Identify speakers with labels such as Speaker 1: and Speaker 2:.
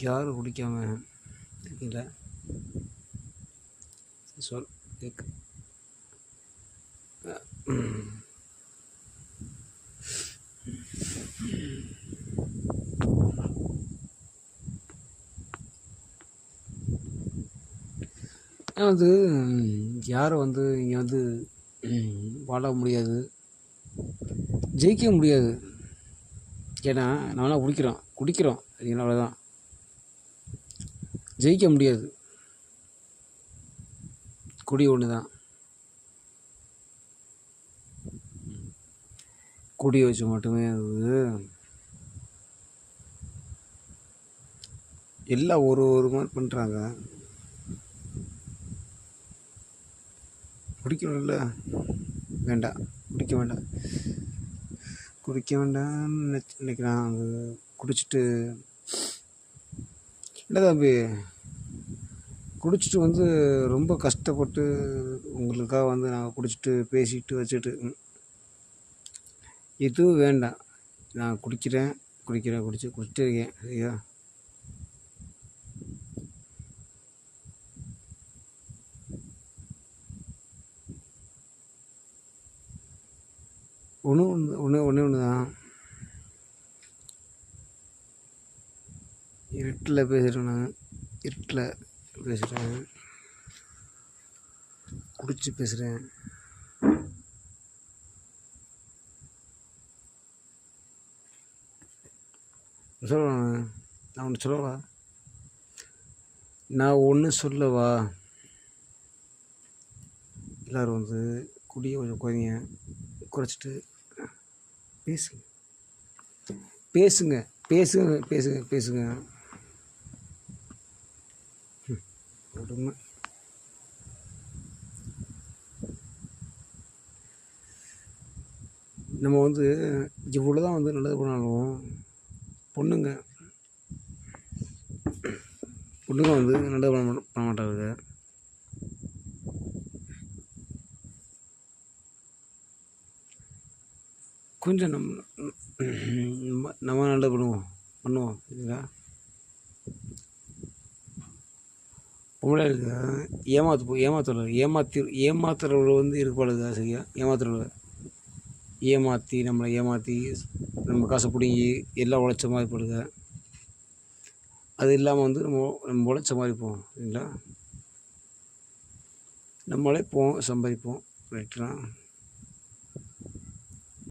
Speaker 1: யாரும் குடிக்காம இருக்கீங்களா? சொல் கேட்கு. வந்து யாரும் வந்து இங்கே வந்து வாழ முடியாது, ஜெயிக்க முடியாது. ஏன்னா நான்லாம் குடிக்கிறோம் சரிங்களா, அவ்வளோதான். ஜெயிக்க முடியாது. குடி ஒன்று தான். குடியை வச்சு மட்டுமே அது எல்லாம் ஒரு மாதிரி பண்ணுறாங்க. குடிக்கணும்ல, வேண்டாம், குடிக்க வேண்டாம்னு நினைக்கிறான். அது குடிச்சிட்டு இல்லை தம்பி, குடிச்சிட்டு வந்து ரொம்ப கஷ்டப்பட்டு உங்களுக்காக வந்து நாங்கள் குடிச்சிட்டு பேசிட்டு வச்சுட்டு எதுவும் வேண்டாம். நான் குடிச்சிட்டே இருக்கேன் சரியா. ஒன்று தான். இருட்டில் பேசுகிறேன், குடிச்சு பேசுகிறேன். சொல்லணும், நான் ஒன்று சொல்லவா? எல்லோரும் வந்து குடியை கொஞ்சம் குறைச்சிட்டு பேசுங்க. உடம்பு நம்ம வந்து இவ்வளோ தான் வந்து நல்லது பண்ணாலும் பொண்ணுங்க வந்து நல்லது பண்ண மாட்டாங்க. கொஞ்சம் நம்ம நல்லது பண்ணுவோம் சரிங்களா. பொம்பளை ஏமாத்துறவர்கள் வந்து இருப்பாளுங்க சரியா. நம்மளை ஏமாற்றி நம்ம காசை பிடுங்கி எல்லாம் உழைச்ச மாதிரி போடுங்க. அது இல்லாமல் வந்து நம்ம உழைச்ச மாதிரி போவோம் சரிங்களா. நம்ம உழைப்போம், சம்பாதிப்போம் ரைட்டுலாம்.